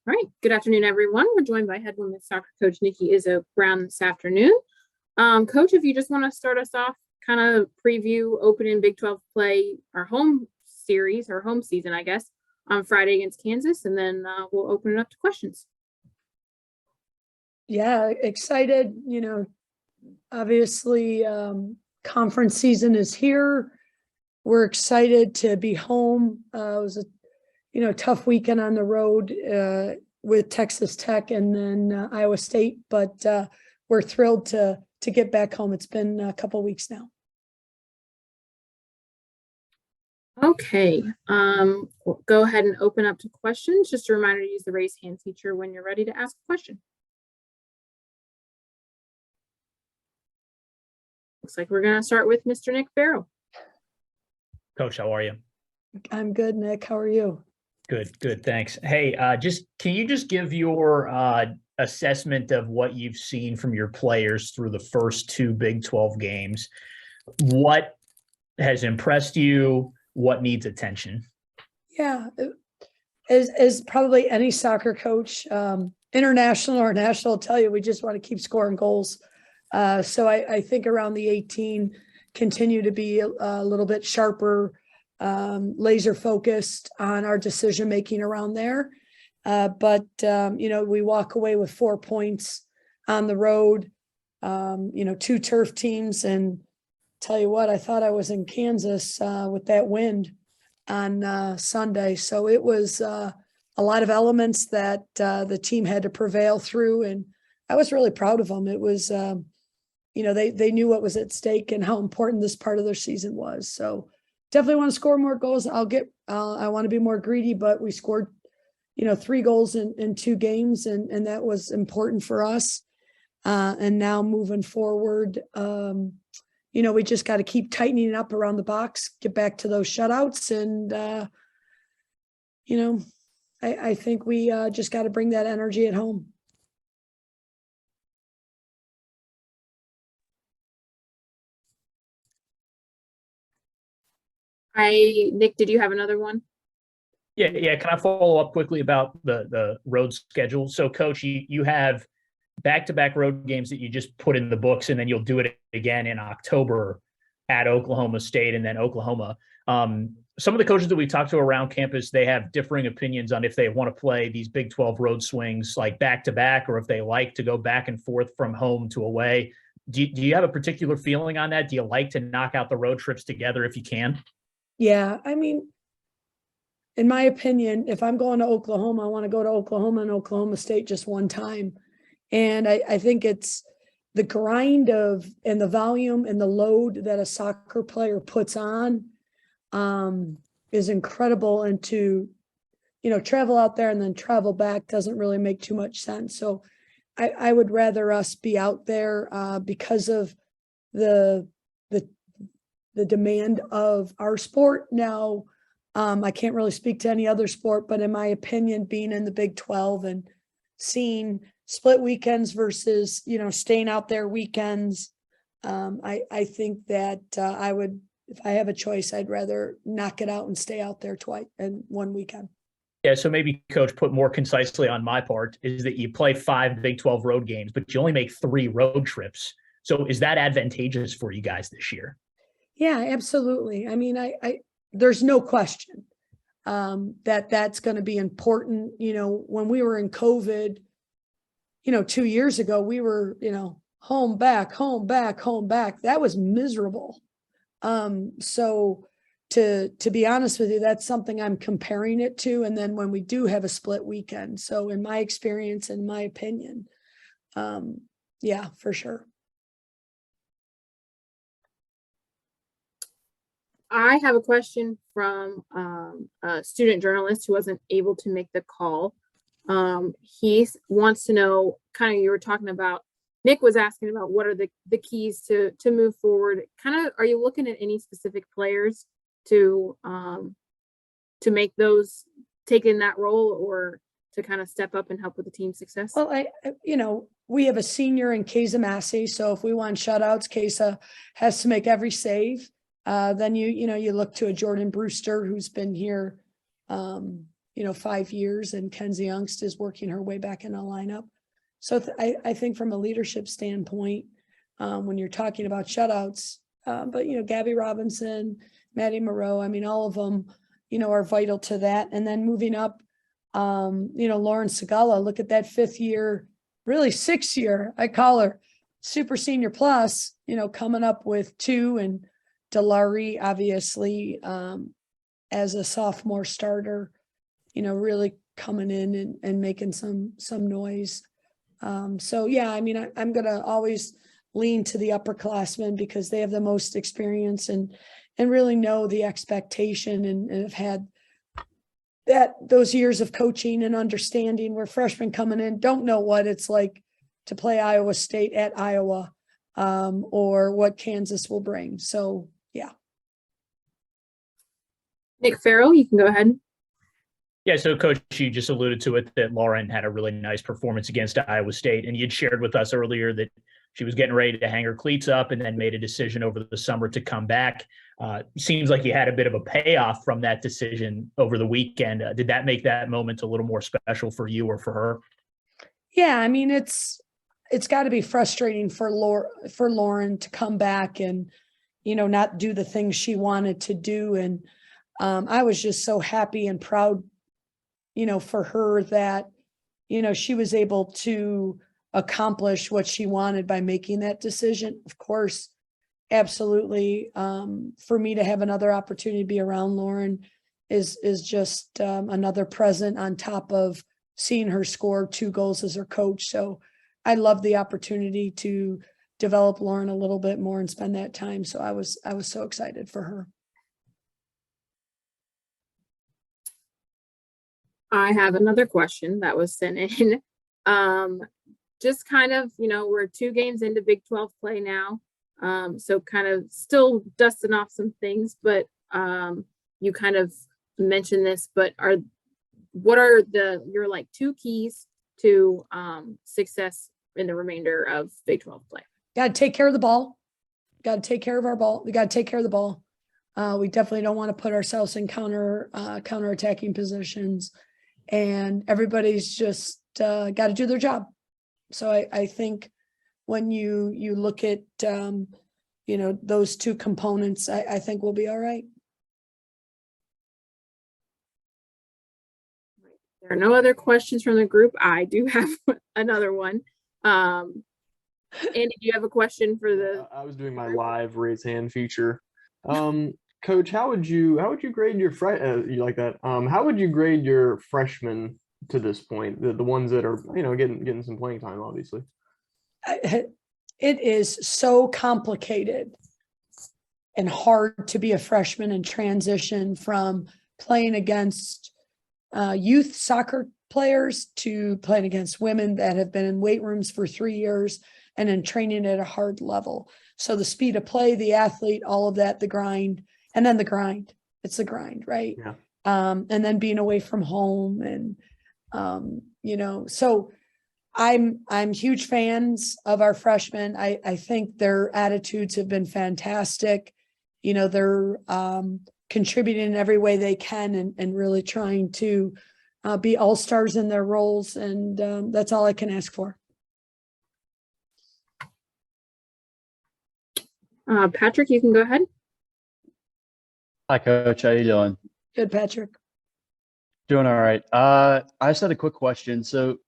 All right. Good afternoon, everyone. We're joined by head women's soccer coach Nikki Izzo-Brown this afternoon. Coach, if you just want to start us off, kind of preview opening Big 12 play, our home series, our home season, I guess, on Friday against Kansas, and then we'll open it up to questions. Yeah, excited. Obviously, conference season is here. We're excited to be home. It was a tough weekend on the road with Texas Tech and then Iowa State, but we're thrilled to get back home. It's been a couple of weeks now. Okay, we'll go ahead and open up to questions. Just a reminder to use the raise hand feature when you're ready to ask a question. Looks like we're going to start with Mr. Nick Farrell. Coach, how are you? I'm good, Nick. How are you? Good. Thanks. Hey, can you just give your assessment of what you've seen from your players through the first two Big 12 games? What has impressed you? What needs attention? Yeah, as probably any soccer coach, international or national, will tell you we just want to keep scoring goals. So I think around the 18, continue to be a little bit sharper, laser focused on our decision making around there. But we walk away with 4 points on the road, 2 turf teams, and tell you what, I thought I was in Kansas with that wind on Sunday. So it was a lot of elements that the team had to prevail through, and I was really proud of them. It was they knew what was at stake and how important this part of their season was. So definitely want to score more goals. I want to be more greedy, but we scored, 3 goals in 2 games, and that was important for us. And now moving forward, we just got to keep tightening up around the box, get back to those shutouts. And, I think we just got to bring that energy at home. Nick, did you have another one? Yeah. Can I follow up quickly about the road schedule? So, Coach, you have back-to-back road games that you just put in the books, and then you'll do it again in October at Oklahoma State and then Oklahoma. Some of the coaches that we talked to around campus, they have differing opinions on if they want to play these Big 12 road swings like back-to-back, or if they like to go back and forth from home to away. Do you have a particular feeling on that? Do you like to knock out the road trips together if you can? Yeah, I mean, in my opinion, if I'm going to Oklahoma, I want to go to Oklahoma and Oklahoma State just one time. And I think it's the grind and the volume and the load that a soccer player puts on is incredible. And to, travel out there and then travel back doesn't really make too much sense. So I would rather us be out there because of the demand of our sport. Now, I can't really speak to any other sport, but in my opinion, being in the Big 12 and seeing split weekends versus, staying out there weekends, I think that I would, if I have a choice, I'd rather knock it out and stay out there twice and one weekend. Yeah, so maybe, Coach, put more concisely on my part is that you play 5 Big 12 road games, but you only make 3 road trips. So is that advantageous for you guys this year? Yeah, absolutely. I mean, I there's no question that's going to be important. When we were in COVID, 2 years ago, we were, home, back, home, back, home, back. That was miserable. So to be honest with you, that's something I'm comparing it to. And then when we do have a split weekend. So in my experience, in my opinion, yeah, for sure. I have a question from a student journalist who wasn't able to make the call. He wants to know, kind of, you were talking about, Nick was asking about what are the keys to move forward. Kind of, are you looking at any specific players to make those take in that role, or to kind of step up and help with the team's success? Well, we have a senior in Kesa Massey, so if we want shutouts, Kesa has to make every save. Then you look to a Jordan Brewster who's been here 5 years, and Kenzie Youngst is working her way back in the lineup. So I think from a leadership standpoint, when you're talking about shutouts, but Gabby Robinson, Maddie Moreau, I mean, all of them, are vital to that. And then moving up, Lauren Segala, look at that 5th year, really 6th year, I call her super senior plus, coming up with 2, and Delari, obviously, as a sophomore starter, really coming in and making some noise. So yeah, I mean, I'm going to always lean to the upperclassmen because they have the most experience and really know the expectation and have had those years of coaching and understanding, where freshmen coming in don't know what it's like to play Iowa State at Iowa, or what Kansas will bring. So yeah. Nick Farrell, you can go ahead. Yeah, so Coach, you just alluded to it that Lauren had a really nice performance against Iowa State, and you'd shared with us earlier that she was getting ready to hang her cleats up and then made a decision over the summer to come back. Seems like you had a bit of a payoff from that decision over the weekend. Did that make that moment a little more special for you or for her? Yeah, I mean, it's got to be frustrating for Lauren to come back and, not do the things she wanted to do. And I was just so happy and proud, for her that, she was able to accomplish what she wanted by making that decision. Of course, absolutely. For me to have another opportunity to be around Lauren is just another present on top of seeing her score 2 goals as her coach. So I love the opportunity to develop Lauren a little bit more and spend that time. So I was so excited for her. I have another question that was sent in. Just kind of, we're 2 games into Big 12 play now. So kind of still dusting off some things, but you kind of mentioned this, but what are your 2 keys to success in the remainder of Big 12 play? Got to take care of the ball. Got to take care of our ball. We got to take care of the ball. We definitely don't want to put ourselves in counter-attacking positions, and everybody's just got to do their job. So I think when you look at, those 2 components, I think we'll be all right. There are no other questions from the group. I do have another one. Andy, do you have a question for the? I was doing my live raise hand feature. Coach, how would you grade your you like that? How would you grade your freshmen to this point? The ones that are getting some playing time, obviously. It is so complicated and hard to be a freshman and transition from playing against youth soccer players to playing against women that have been in weight rooms for 3 years and then training at a hard level. So the speed of play, the athlete, all of that, the grind, and then the grind. It's the grind, right? Yeah. And then being away from home and, so I'm huge fans of our freshmen. I think their attitudes have been fantastic. They're contributing in every way they can and really trying to be all-stars in their roles. And that's all I can ask for. Patrick, you can go ahead. Hi, Coach. How you doing? Good, Patrick. Doing all right. I just had a quick question. So,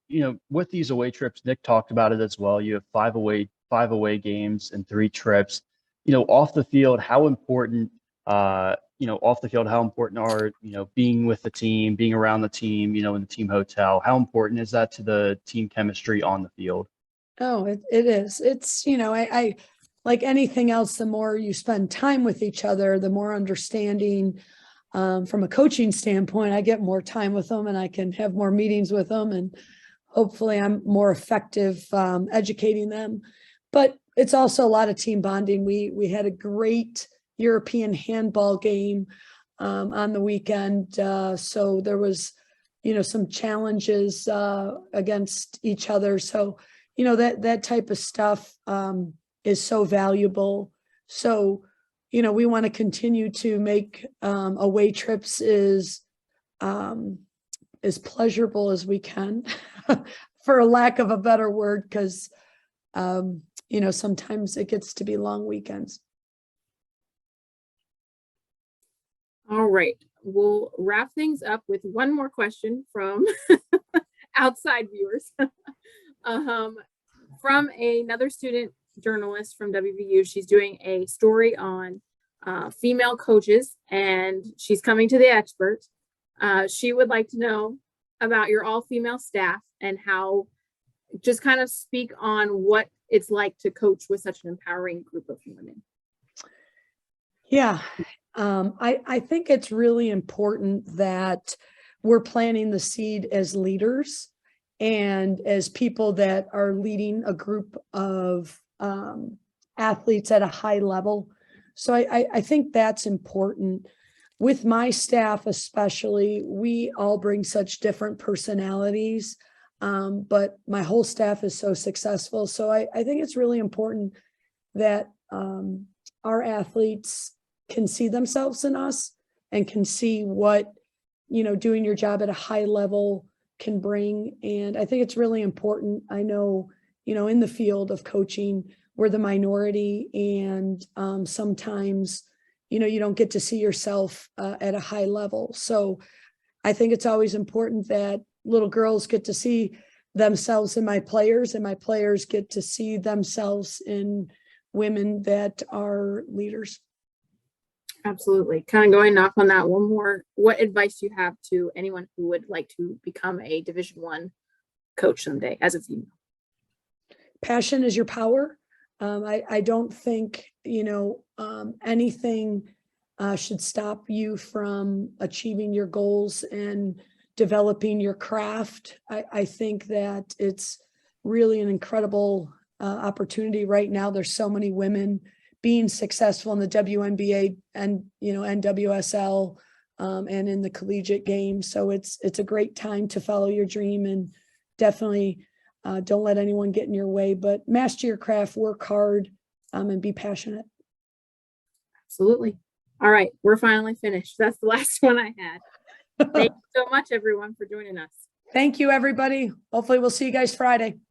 with these away trips, Nick talked about it as well. You have 5 away games and 3 trips. Off the field, how important, how important are, being with the team, being around the team, in the team hotel? How important is that to the team chemistry on the field? Oh, it is. It's, I like anything else, the more you spend time with each other, the more understanding. From a coaching standpoint, I get more time with them and I can have more meetings with them, and hopefully I'm more effective educating them. But it's also a lot of team bonding. We had a great European handball game on the weekend. So there was, some challenges against each other. So, that type of stuff is so valuable. So, we want to continue to make away trips as as pleasurable as we can, for a lack of a better word, because, sometimes it gets to be long weekends. All right, we'll wrap things up with one more question from outside viewers. From another student journalist from WVU. She's doing a story on female coaches, and she's coming to the expert. She would like to know about your all-female staff and how, just kind of speak on what it's like to coach with such an empowering group of women. Yeah, I think it's really important that we're planting the seed as leaders and as people that are leading a group of athletes at a high level. So I think that's important. With my staff especially, we all bring such different personalities, but my whole staff is so successful. So I think it's really important that our athletes can see themselves in us and can see what, doing your job at a high level can bring. And I think it's really important. I know, in the field of coaching, we're the minority, and sometimes, you don't get to see yourself at a high level. So I think it's always important that little girls get to see themselves in my players, and my players get to see themselves in women that are leaders. Absolutely. Kind of going off on that one more, what advice do you have to anyone who would like to become a Division I coach someday as a female? Passion is your power. I don't think, anything should stop you from achieving your goals and developing your craft. I think that it's really an incredible opportunity right now. There's so many women being successful in the WNBA and, NWSL and in the collegiate game. So it's a great time to follow your dream, and definitely don't let anyone get in your way, but master your craft, work hard, and be passionate. Absolutely. All right, we're finally finished. That's the last one I had. Thank you so much, everyone, for joining us. Thank you, everybody. Hopefully we'll see you guys Friday.